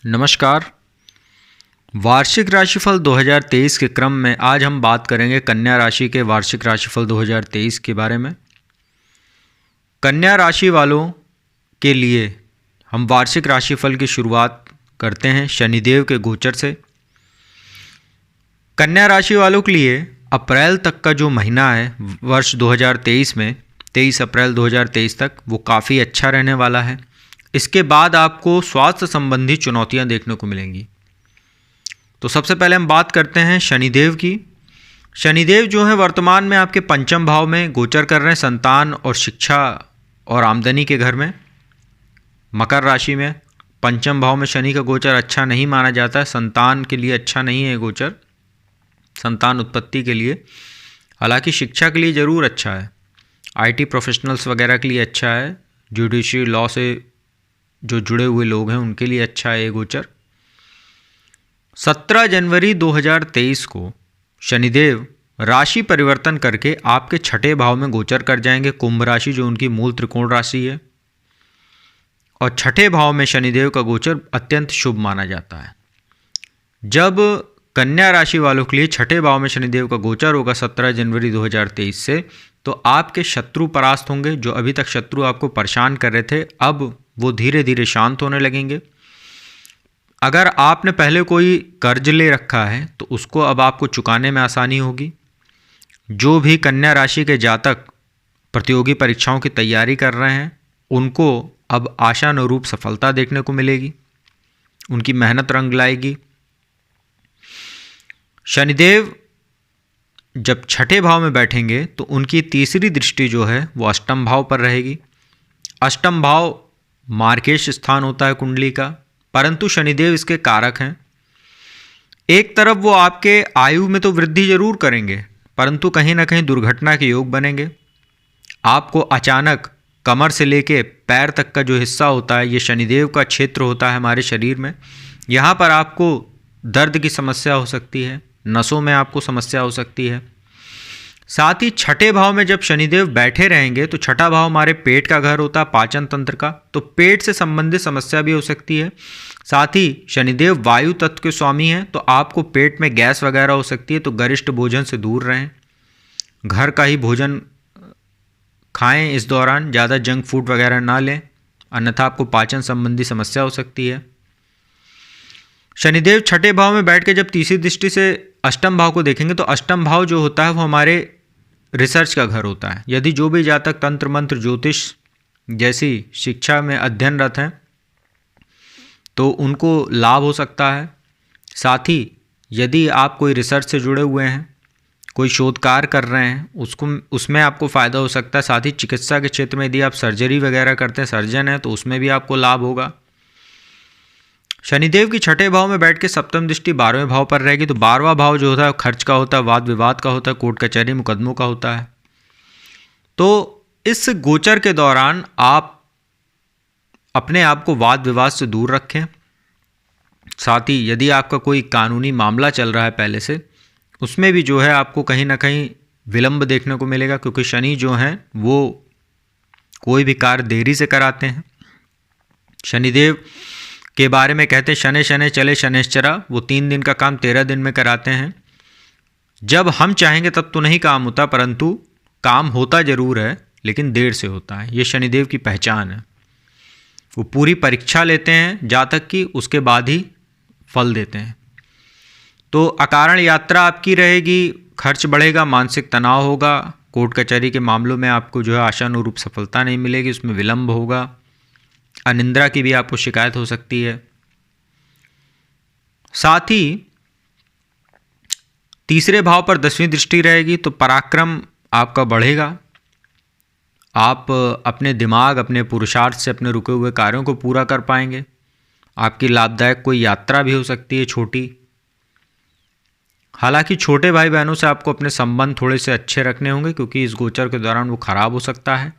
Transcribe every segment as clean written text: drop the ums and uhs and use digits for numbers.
नमस्कार। वार्षिक राशिफल 2023 के क्रम में आज हम बात करेंगे कन्या राशि के वार्षिक राशिफल 2023 के बारे में। कन्या राशि वालों के लिए हम वार्षिक राशिफल की शुरुआत करते हैं शनिदेव के गोचर से। कन्या राशि वालों के लिए अप्रैल तक का जो महीना है वर्ष 2023 में 23 अप्रैल 2023 तक वो काफ़ी अच्छा रहने वाला है। इसके बाद आपको स्वास्थ्य संबंधी चुनौतियां देखने को मिलेंगी। तो सबसे पहले हम बात करते हैं शनिदेव की। शनिदेव जो है वर्तमान में आपके पंचम भाव में गोचर कर रहे हैं, संतान और शिक्षा और आमदनी के घर में। मकर राशि में पंचम भाव में शनि का गोचर अच्छा नहीं माना जाता है, संतान के लिए अच्छा नहीं है गोचर, संतान उत्पत्ति के लिए। हालांकि शिक्षा के लिए ज़रूर अच्छा है, आईटी प्रोफेशनल्स वगैरह के लिए अच्छा है, जुडिशरी लॉ से जो जुड़े हुए लोग हैं उनके लिए अच्छा है ये गोचर। 17 जनवरी 2023 को शनिदेव राशि परिवर्तन करके आपके छठे भाव में गोचर कर जाएंगे, कुंभ राशि जो उनकी मूल त्रिकोण राशि है। और छठे भाव में शनिदेव का गोचर अत्यंत शुभ माना जाता है। जब कन्या राशि वालों के लिए छठे भाव में शनिदेव का गोचर होगा 17 जनवरी 2023 से, तो आपके शत्रु परास्त होंगे। जो अभी तक शत्रु आपको परेशान कर रहे थे अब वो धीरे धीरे शांत होने लगेंगे। अगर आपने पहले कोई कर्ज ले रखा है तो उसको अब आपको चुकाने में आसानी होगी। जो भी कन्या राशि के जातक प्रतियोगी परीक्षाओं की तैयारी कर रहे हैं उनको अब आशानुरूप सफलता देखने को मिलेगी, उनकी मेहनत रंग लाएगी। शनिदेव जब छठे भाव में बैठेंगे तो उनकी तीसरी दृष्टि जो है वो अष्टम भाव पर रहेगी। अष्टम भाव मार्केश स्थान होता है कुंडली का, परंतु शनिदेव इसके कारक हैं। एक तरफ वो आपके आयु में तो वृद्धि जरूर करेंगे, परंतु कहीं ना कहीं दुर्घटना के योग बनेंगे। आपको अचानक कमर से लेके पैर तक का जो हिस्सा होता है ये शनिदेव का क्षेत्र होता है हमारे शरीर में। यहाँ पर आपको दर्द की समस्या हो सकती है, नसों में आपको समस्या हो सकती है। साथ ही छठे भाव में जब शनिदेव बैठे रहेंगे तो छठा भाव हमारे पेट का घर होता है, पाचन तंत्र का, तो पेट से संबंधित समस्या भी हो सकती है। साथ ही शनिदेव वायु तत्व के स्वामी हैं तो आपको पेट में गैस वगैरह हो सकती है, तो गरिष्ठ भोजन से दूर रहें, घर का ही भोजन खाएं। इस दौरान ज़्यादा जंक फूड वगैरह ना लें, अन्यथा आपको पाचन संबंधी समस्या हो सकती है। शनिदेव छठे भाव में बैठ के जब तीसरी दृष्टि से अष्टम भाव को देखेंगे तो अष्टम भाव जो होता है वो हमारे रिसर्च का घर होता है। यदि जो भी जातक तंत्र मंत्र ज्योतिष जैसी शिक्षा में अध्ययनरत हैं तो उनको लाभ हो सकता है। साथ ही यदि आप कोई रिसर्च से जुड़े हुए हैं, कोई शोध कार्य कर रहे हैं, उसमें आपको फ़ायदा हो सकता है। साथ ही चिकित्सा के क्षेत्र में यदि आप सर्जरी वगैरह करते हैं, सर्जन हैं, तो उसमें भी आपको लाभ होगा। शनिदेव की छठे भाव में बैठ के सप्तम दृष्टि 12वें भाव पर रहेगी, तो 12वां भाव जो होता है खर्च का होता है, वाद विवाद का होता है, कोर्ट कचहरी मुकदमों का होता है। तो इस गोचर के दौरान आप अपने आप को वाद विवाद से दूर रखें। साथ ही यदि आपका कोई कानूनी मामला चल रहा है पहले से, उसमें भी जो है आपको कहीं ना कहीं विलंब देखने को मिलेगा, क्योंकि शनि जो हैं वो कोई भी कार्य देरी से कराते हैं। शनिदेव के बारे में कहते हैं शनै शनै चले शनैश्चरा, वो 3 दिन का काम 13 दिन में कराते हैं। जब हम चाहेंगे तब तो नहीं काम होता, परंतु काम होता ज़रूर है लेकिन देर से होता है। ये शनिदेव की पहचान है। वो पूरी परीक्षा लेते हैं जातक की, उसके बाद ही फल देते हैं। तो अकारण यात्रा आपकी रहेगी, खर्च बढ़ेगा, मानसिक तनाव होगा, कोर्ट कचहरी के मामलों में आपको जो है आशानुरूप सफलता नहीं मिलेगी, उसमें विलंब होगा, अनिंद्रा की भी आपको शिकायत हो सकती है। साथ ही तीसरे भाव पर 10वीं दृष्टि रहेगी तो पराक्रम आपका बढ़ेगा। आप अपने दिमाग, अपने पुरुषार्थ से अपने रुके हुए कार्यों को पूरा कर पाएंगे। आपकी लाभदायक कोई यात्रा भी हो सकती है छोटी। हालांकि छोटे भाई बहनों से आपको अपने संबंध थोड़े से अच्छे रखने होंगे, क्योंकि इस गोचर के दौरान वो खराब हो सकता है।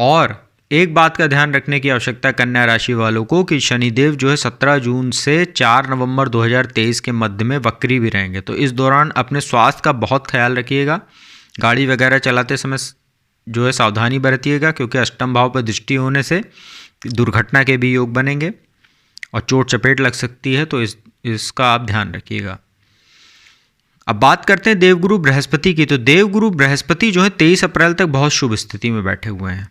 और एक बात का ध्यान रखने की आवश्यकता कन्या राशि वालों को कि शनिदेव जो है 17 जून से 4 नवंबर 2023 के मध्य में वक्री भी रहेंगे। तो इस दौरान अपने स्वास्थ्य का बहुत ख्याल रखिएगा। गाड़ी वगैरह चलाते समय जो है सावधानी बरतिएगा, क्योंकि अष्टम भाव पर दृष्टि होने से दुर्घटना के भी योग बनेंगे। और चोट चपेट लग सकती है, तो इसका आप ध्यान रखिएगा। अब बात करते हैं देवगुरु बृहस्पति की। तो देवगुरु बृहस्पति जो है 23 अप्रैल तक बहुत शुभ स्थिति में बैठे हुए हैं।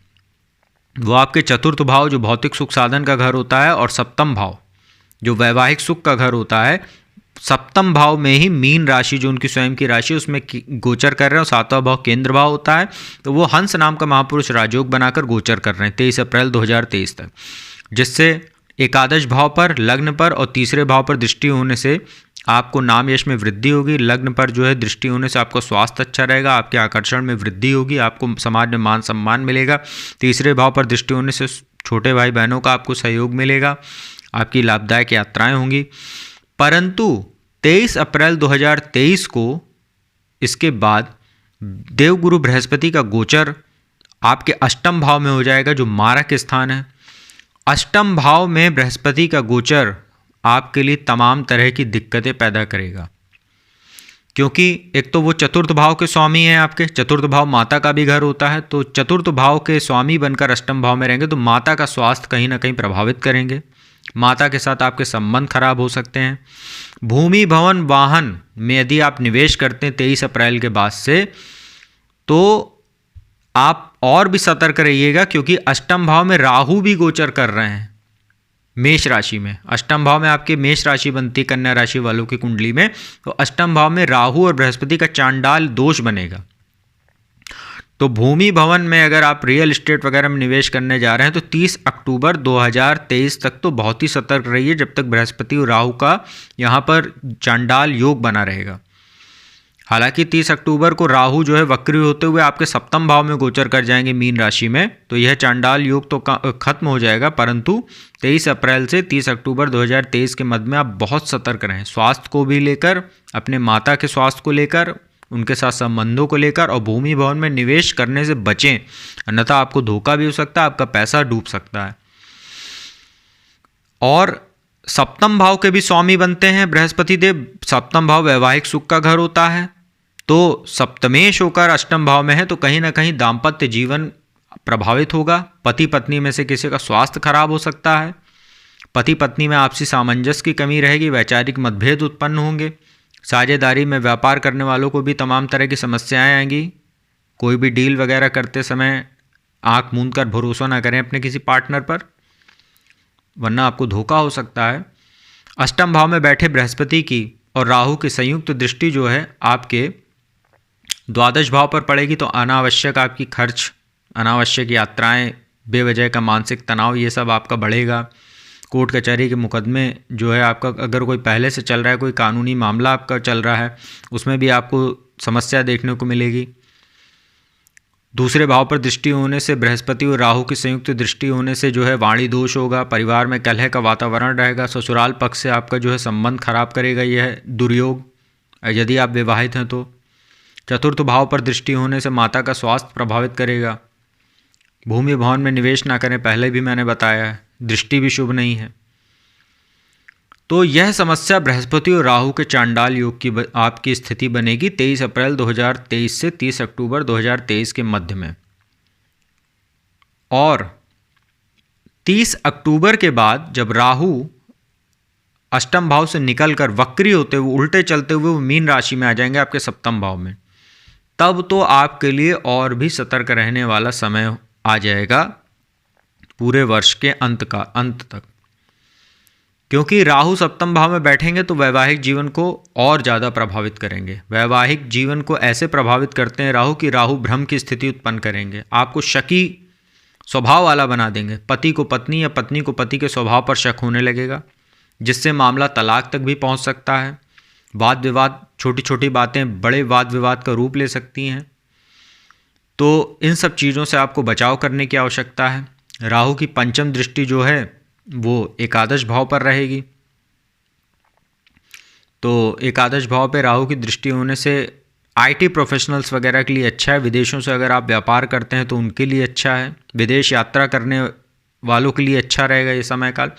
वो आपके चतुर्थ भाव जो भौतिक सुख साधन का घर होता है और सप्तम भाव जो वैवाहिक सुख का घर होता है, सप्तम भाव में ही मीन राशि जो उनकी स्वयं की राशि उसमें गोचर कर रहे हैं, और सातवां भाव केंद्र भाव होता है। तो वो हंस नाम का महापुरुष राजयोग बनाकर गोचर कर रहे हैं 23 अप्रैल 2023 तक, जिससे एकादश भाव पर, लग्न पर और तीसरे भाव पर दृष्टि होने से आपको नाम यश में वृद्धि होगी। लग्न पर जो है दृष्टि होने से आपका स्वास्थ्य अच्छा रहेगा, आपके आकर्षण में वृद्धि होगी, आपको समाज में मान सम्मान मिलेगा। तीसरे भाव पर दृष्टि होने से छोटे भाई बहनों का आपको सहयोग मिलेगा, आपकी लाभदायक यात्राएं होंगी। परंतु 23 अप्रैल 2023 को इसके बाद देवगुरु बृहस्पति का गोचर आपके अष्टम भाव में हो जाएगा, जो मारक स्थान है। अष्टम भाव में बृहस्पति का गोचर आपके लिए तमाम तरह की दिक्कतें पैदा करेगा, क्योंकि एक तो वो चतुर्थ भाव के स्वामी हैं, आपके चतुर्थ भाव माता का भी घर होता है। तो चतुर्थ भाव के स्वामी बनकर अष्टम भाव में रहेंगे तो माता का स्वास्थ्य कहीं ना कहीं प्रभावित करेंगे, माता के साथ आपके संबंध खराब हो सकते हैं। भूमि भवन वाहन में यदि आप निवेश करते हैं 23 अप्रैल के बाद से, तो आप और भी सतर्क रहिएगा, क्योंकि अष्टम भाव में राहु भी गोचर कर रहे हैं मेष राशि में। अष्टम भाव में आपके मेष राशि बनती है कन्या राशि वालों की कुंडली में, तो अष्टम भाव में राहु और बृहस्पति का चांडाल दोष बनेगा। तो भूमि भवन में अगर आप रियल एस्टेट वगैरह में निवेश करने जा रहे हैं तो 30 अक्टूबर 2023 तक तो बहुत ही सतर्क रहिए, जब तक बृहस्पति और राहु का यहाँ पर चांडाल योग बना रहेगा। हालांकि 30 अक्टूबर को राहु जो है वक्री होते हुए आपके सप्तम भाव में गोचर कर जाएंगे मीन राशि में, तो यह चांडाल योग तो खत्म हो जाएगा। परंतु 23 अप्रैल से 30 अक्टूबर 2023 के मध्य में आप बहुत सतर्क रहें, स्वास्थ्य को भी लेकर, अपने माता के स्वास्थ्य को लेकर, उनके साथ संबंधों को लेकर, और भूमि भवन में निवेश करने से बचें, अन्यथा आपको धोखा भी हो सकता है, आपका पैसा डूब सकता है। और सप्तम भाव के भी स्वामी बनते हैं बृहस्पति देव। सप्तम भाव वैवाहिक सुख का घर होता है, तो सप्तमेश होकर अष्टम भाव में है, तो कहीं ना कहीं दाम्पत्य जीवन प्रभावित होगा। पति पत्नी में से किसी का स्वास्थ्य खराब हो सकता है, पति पत्नी में आपसी सामंजस्य की कमी रहेगी, वैचारिक मतभेद उत्पन्न होंगे। साझेदारी में व्यापार करने वालों को भी तमाम तरह की समस्याएं आएंगी। कोई भी डील वगैरह करते समय आंख मूंद कर भरोसा ना करें अपने किसी पार्टनर पर, वरना आपको धोखा हो सकता है। अष्टम भाव में बैठे बृहस्पति की और राहु की संयुक्त दृष्टि जो है आपके द्वादश भाव पर पड़ेगी, तो अनावश्यक आपकी खर्च, अनावश्यक यात्राएं, बेवजह का मानसिक तनाव, ये सब आपका बढ़ेगा। कोर्ट कचहरी के मुकदमे जो है आपका, अगर कोई पहले से चल रहा है, कोई कानूनी मामला आपका चल रहा है, उसमें भी आपको समस्या देखने को मिलेगी। दूसरे भाव पर दृष्टि होने से, बृहस्पति और राहु की संयुक्त दृष्टि होने से जो है वाणी दोष होगा, परिवार में कलह का वातावरण रहेगा, ससुराल पक्ष से आपका जो है संबंध खराब करेगा यह दुर्योग, यदि आप विवाहित हैं तो। चतुर्थ भाव पर दृष्टि होने से माता का स्वास्थ्य प्रभावित करेगा। भूमि भवन में निवेश ना करें, पहले भी मैंने बताया है, दृष्टि भी शुभ नहीं है। तो यह समस्या बृहस्पति और राहु के चांडाल योग की आपकी स्थिति बनेगी 23 अप्रैल 2023 से 30 अक्टूबर 2023 के मध्य में। और 30 अक्टूबर के बाद जब राहु अष्टम भाव से निकलकर वक्री होते हुए, उल्टे चलते हुए वो मीन राशि में आ जाएंगे आपके सप्तम भाव में, तब तो आपके लिए और भी सतर्क रहने वाला समय आ जाएगा पूरे वर्ष के अंत तक। क्योंकि राहु सप्तम भाव में बैठेंगे तो वैवाहिक जीवन को और ज़्यादा प्रभावित करेंगे। वैवाहिक जीवन को ऐसे प्रभावित करते हैं राहु कि राहु भ्रम की स्थिति उत्पन्न करेंगे, आपको शकी स्वभाव वाला बना देंगे। पति को पत्नी या पत्नी को पति के स्वभाव पर शक होने लगेगा, जिससे मामला तलाक तक भी पहुंच सकता है। वाद विवाद, छोटी छोटी बातें बड़े वाद विवाद का रूप ले सकती हैं। तो इन सब चीज़ों से आपको बचाव करने की आवश्यकता है। राहु की पंचम दृष्टि जो है वो एकादश भाव पर रहेगी, तो एकादश भाव पे राहु की दृष्टि होने से आईटी प्रोफेशनल्स वगैरह के लिए अच्छा है। विदेशों से अगर आप व्यापार करते हैं तो उनके लिए अच्छा है। विदेश यात्रा करने वालों के लिए अच्छा रहेगा ये समय काल।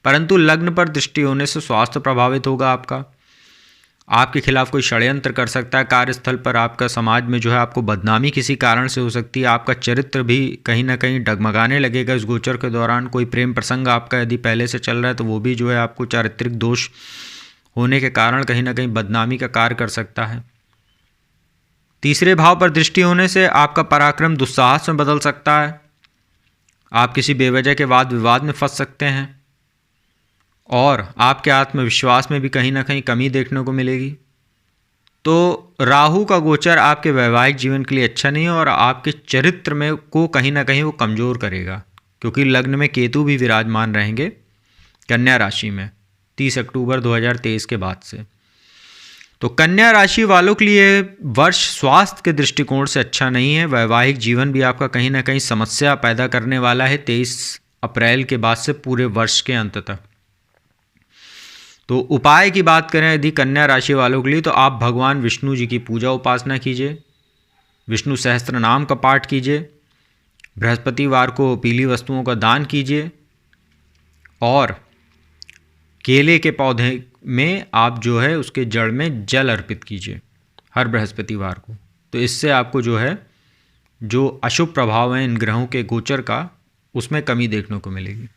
परंतु लग्न पर दृष्टि होने से स्वास्थ्य प्रभावित होगा आपका। आपके खिलाफ कोई षड्यंत्र कर सकता है, कार्यस्थल पर आपका, समाज में जो है आपको बदनामी किसी कारण से हो सकती है, आपका चरित्र भी कहीं ना कहीं डगमगाने लगेगा इस गोचर के दौरान। कोई प्रेम प्रसंग आपका यदि पहले से चल रहा है तो वो भी जो है आपको चारित्रिक दोष होने के कारण कहीं ना कहीं बदनामी का कार्य कर सकता है। तीसरे भाव पर दृष्टि होने से आपका पराक्रम दुस्साहस में बदल सकता है, आप किसी बेवजह के वाद विवाद में फंस सकते हैं और आपके आत्मविश्वास में भी कहीं ना कहीं कमी देखने को मिलेगी। तो राहु का गोचर आपके वैवाहिक जीवन के लिए अच्छा नहीं है और आपके चरित्र में को कहीं ना कहीं वो कमज़ोर करेगा, क्योंकि लग्न में केतु भी विराजमान रहेंगे कन्या राशि में 30 अक्टूबर 2023 के बाद से। तो कन्या राशि वालों के लिए वर्ष स्वास्थ्य के दृष्टिकोण से अच्छा नहीं है। वैवाहिक जीवन भी आपका कहीं ना कहीं समस्या पैदा करने वाला है 23 अप्रैल के बाद से पूरे वर्ष के अंत तक। तो उपाय की बात करें यदि कन्या राशि वालों के लिए, तो आप भगवान विष्णु जी की पूजा उपासना कीजिए, विष्णु सहस्त्र नाम का पाठ कीजिए, बृहस्पतिवार को पीली वस्तुओं का दान कीजिए और केले के पौधे में आप जो है उसके जड़ में जल अर्पित कीजिए हर बृहस्पतिवार को। तो इससे आपको जो है जो अशुभ प्रभाव हैं इन ग्रहों के गोचर का उसमें कमी देखने को मिलेगी।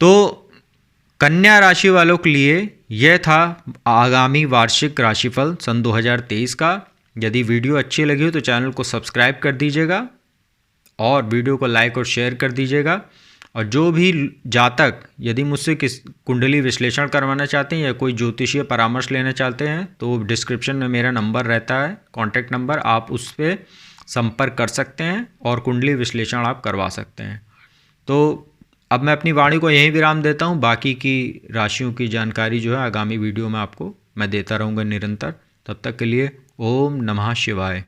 तो कन्या राशि वालों के लिए यह था आगामी वार्षिक राशिफल सन 2023 का। यदि वीडियो अच्छी लगी हो तो चैनल को सब्सक्राइब कर दीजिएगा और वीडियो को लाइक और शेयर कर दीजिएगा। और जो भी जातक यदि मुझसे किस कुंडली विश्लेषण करवाना चाहते हैं या कोई ज्योतिषीय परामर्श लेना चाहते हैं तो डिस्क्रिप्शन में मेरा नंबर रहता है, कॉन्टैक्ट नंबर, आप उस पर संपर्क कर सकते हैं और कुंडली विश्लेषण आप करवा सकते हैं। तो अब मैं अपनी वाणी को यहीं विराम देता हूँ। बाकी की राशियों की जानकारी जो है आगामी वीडियो में आपको मैं देता रहूँगा निरंतर। तब तक के लिए ओम नमः शिवाय।